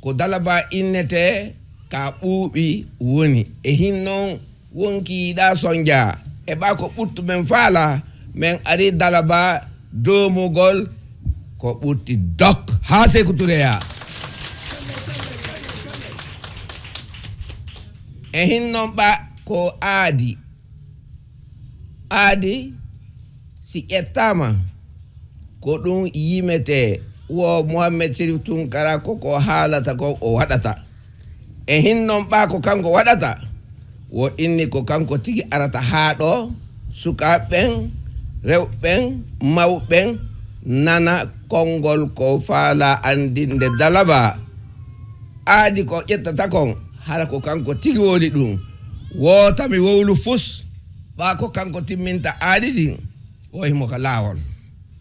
ko Dalaba innete ka ɓuuɓi woni e hin noon wonki yiɗa sonja e ɓa ko ɓuttu men faala men ari Dalaba domugol ko ɓurti dok ha Sékou Touréa e hin noon ɓa ko aadi si ƴettama ko ɗum yimete wo Mohamed Cherif Tounkara koko haalata ko o waɗata e hin noon ɓa ko kanko waɗata wo inni ko kanko tigi arata haa ɗo sukaɓeɓen rewɓen mawɓen nana konngol ko faala andinde Dalaba aadi ko ƴettata kon hara ko kanko tigi woni ɗum wotami wowlu fus ɓa ko kanko timminta aadi ɗin o himo ko laawol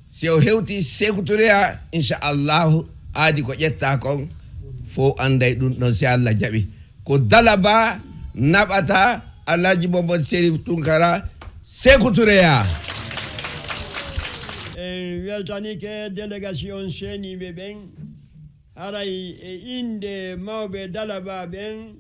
si o hewti Sékou Touréa inchallahu aadi ko ƴetta kon fo anday ɗum ɗon si Allah jaɓi ko Dalaba naɓata Alhaji Mohamed Cherif Tounkara Sékou Touréa weltani ke délégation seniɓe ɓen haray e inde mawɓe dalaba ɓen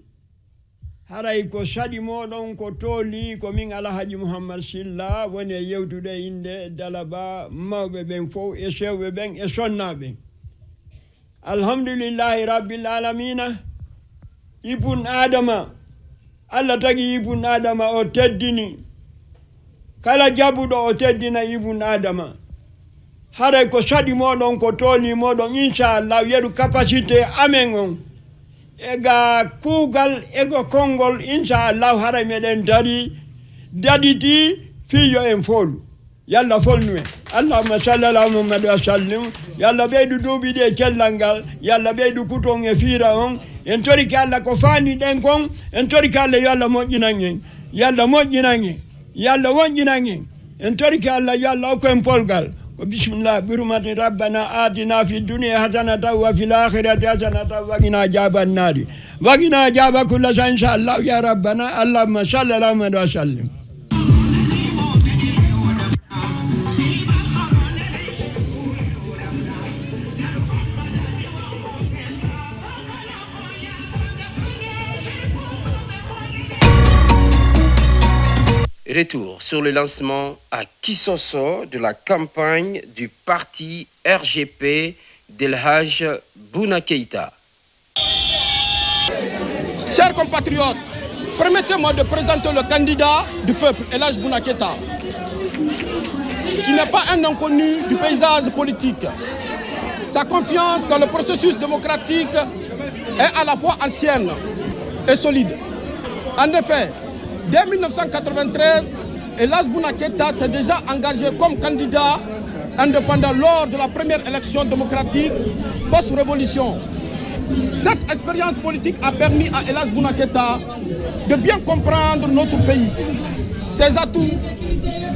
haray ko saɗi moɗon ko tooli ko min Alhaji Mouhammad Silla woni e yewtude inde dalaba mawɓe ɓen fof e sewɓe ɓen e sonnaɓe alhamdulillahi rabbil alamina ibn adama Allah tagi ibn adama o teddini kala jabuɗo o teddina ibn adama haray ko saɗi moɗon ko tooli moɗon inchallah yeru capacité amen on ega kuugal ego konngol inchallah haray meɗen daɗiti fiyo en folu yalla folnu en allahumma salli ala muhammad wa sallim yalla ɓeydu duuɓi ɗi e cellal ngal yalla ɓeydu kuton e fiira on en toriki Allah ko faani ɗen kon en toriki Allah yo Allah moƴƴinan en yalla moƴƴinan en yalla woñƴinan en en toriki Allah yo Allah hokku en polgal bismillah birumati rabbana atina fi dunya hasanatan wa fil akhirati hasanatan wa qina adhaban nar wa qina adhaba kulli shay'in inshallah ya rabbana allahumma salli ala muhammad wa sallim. Retour sur le lancement à Kisosso de la campagne du parti RGP d'El Hadj Bouna Keïta. Chers compatriotes, permettez-moi de présenter le candidat du peuple, El Hadj Bouna Keïta, qui n'est pas un inconnu du paysage politique. Sa confiance dans le processus démocratique est à la fois ancienne et solide. En effet, dès 1993, El Hadj Bouna Keïta s'est déjà engagé comme candidat indépendant lors de la première élection démocratique post-révolution. Cette expérience politique a permis à El Hadj Bouna Keïta de bien comprendre notre pays, ses atouts,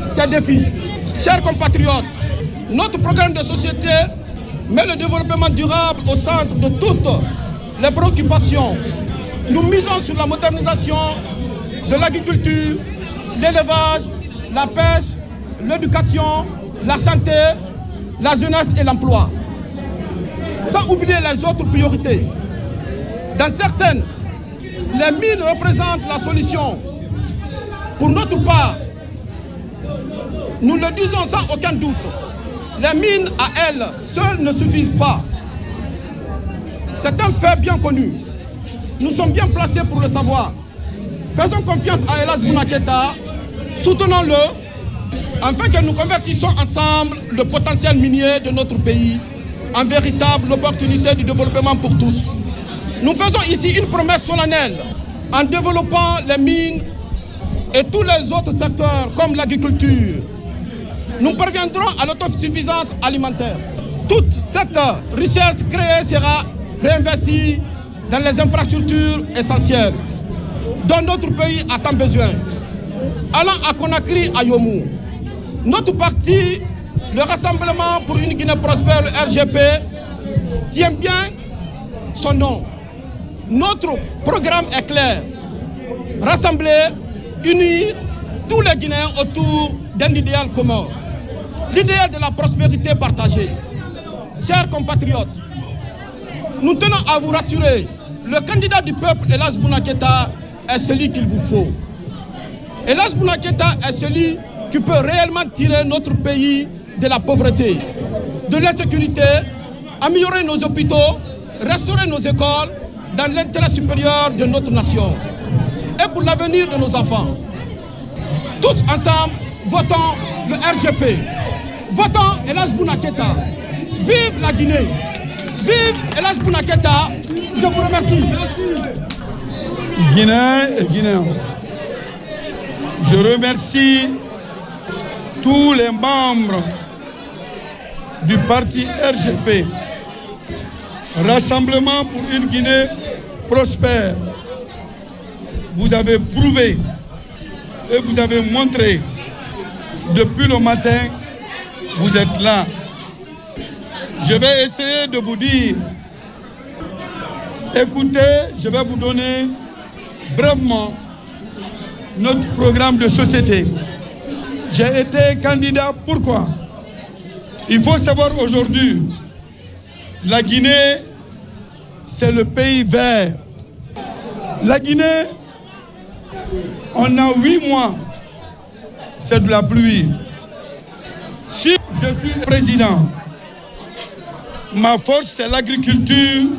ses défis. Chers compatriotes, notre programme de société met le développement durable au centre de toutes les préoccupations. Nous misons sur la modernisation de l'agriculture, l'élevage, la pêche, l'éducation, la santé, la jeunesse et l'emploi. Sans oublier les autres priorités. Dans certaines, les mines représentent la solution. Pour notre part, nous le disons sans aucun doute, les mines à elles seules ne suffisent pas. C'est un fait bien connu. Nous sommes bien placés pour le savoir. Faisons confiance à El Hadj Bouna Keïta, soutenons-le, afin que nous convertissons ensemble le potentiel minier de notre pays en véritable opportunité de développement pour tous. Nous faisons ici une promesse solennelle en développant les mines et tous les autres secteurs comme l'agriculture. Nous parviendrons à l'autosuffisance alimentaire. Toute cette richesse créée sera réinvestie dans les infrastructures essentielles dont notre pays a tant besoin. Allant à Conakry, à Yomou, notre parti, le Rassemblement pour une Guinée prospère, le RGP, tient bien son nom. Notre programme est clair. Rassembler, unir tous les Guinéens autour d'un idéal commun. L'idéal de la prospérité partagée. Chers compatriotes, nous tenons à vous rassurer, le candidat du peuple, El Hadj Bouna Keïta, est celui qu'il vous faut. El Hadj Bouna Keïta est celui qui peut réellement tirer notre pays de la pauvreté, de l'insécurité, améliorer nos hôpitaux, restaurer nos écoles dans l'intérêt supérieur de notre nation et pour l'avenir de nos enfants. Tous ensemble, votons le RGP. Votons El Hadj Bouna Keïta. Vive la Guinée. Vive El Hadj Bouna Keïta. Je vous remercie. Guinéens et Guinéens, je remercie tous les membres du parti RGP, Rassemblement pour une Guinée prospère. Vous avez prouvé et vous avez montré depuis le matin, vous êtes là. Je vais essayer de vous dire, écoutez, je vais vous donner brièvement notre programme de société. J'ai été candidat, pourquoi? Il faut savoir aujourd'hui, la Guinée c'est le pays vert. La Guinée, on a 8 mois, c'est de la pluie. Si je suis président, ma force c'est l'agriculture,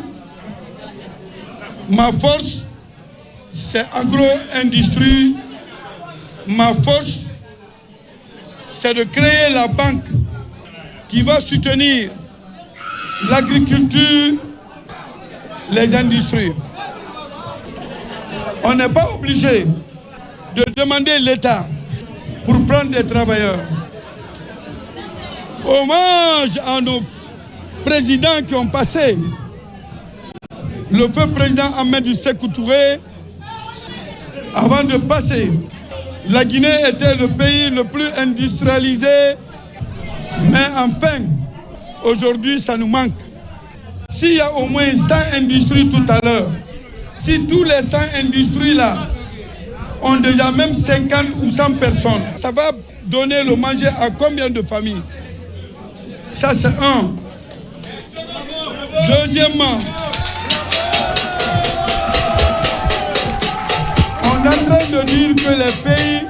ma force c'est agro-industrie, ma force c'est de créer la banque qui va soutenir l'agriculture, les industries. On n'est pas obligé de demander l'État pour prendre des travailleurs. Hommage à nos présidents qui ont passé. Le feu président Ahmed Sékou Touré, avant de passer, la Guinée était le pays le plus industrialisé, mais enfin, aujourd'hui, ça nous manque. S'il y a au moins 100 industries tout à l'heure, si tous les 100 industries-là ont déjà même 50 ou 100 personnes, ça va donner le manger à combien de familles? Ça, c'est un. Deuxièmement, on est en train de dire que les pays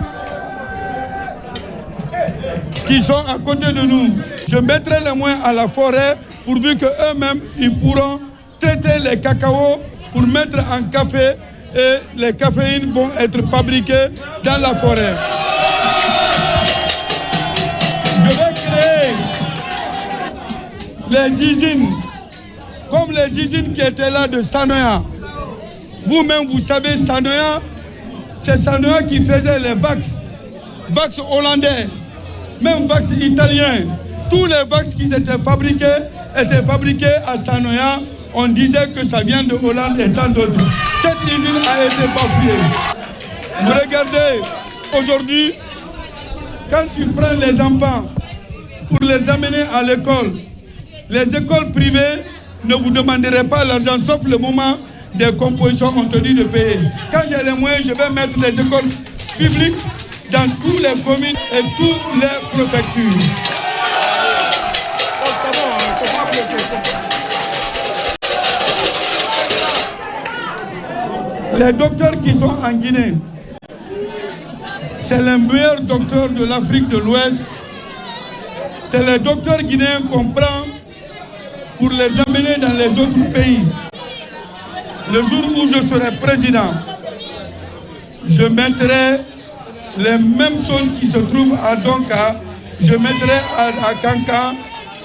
qui sont à côté de nous, je mettrai les moyens à la forêt pourvu qu'eux-mêmes, ils pourront traiter les cacaos pour mettre en café et les caféines vont être fabriquées dans la forêt. Je vais créer les usines, comme les usines qui étaient là de Sanoya. Vous-même, vous savez, Sanoya, c'est Sanoya qui faisait les vax hollandais, même vax italiens. Tous les vax qui étaient fabriqués à Sanoya. On disait que ça vient de Hollande et tant d'autres. Cette usine a été bafouée. Vous regardez, aujourd'hui, quand tu prends les enfants pour les amener à l'école, les écoles privées ne vous demanderaient pas l'argent, sauf le moment des compositions, on te dit de payer. Quand j'ai les moyens, je vais mettre les écoles publiques dans toutes les communes et toutes les préfectures. Les docteurs qui sont en Guinée, c'est les meilleurs docteurs de l'Afrique de l'Ouest. C'est les docteurs guinéens qu'on prend pour les amener dans les autres pays. Le jour où je serai président, je mettrai les mêmes zones qui se trouvent à Donka, je mettrai à Kanka,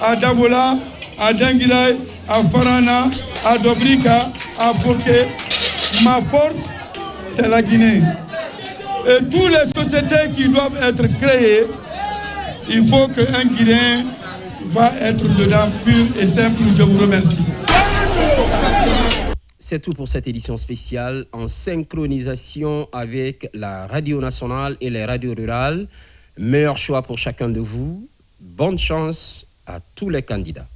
à Davola, à Denguilay, à Farana, à Dobrika, à Boké. Ma force, c'est la Guinée. Et toutes les sociétés qui doivent être créées, il faut qu'un Guinéen va être dedans pur et simple. Je vous remercie. C'est tout pour cette édition spéciale en synchronisation avec la radio nationale et les radios rurales. Meilleur choix pour chacun de vous. Bonne chance à tous les candidats.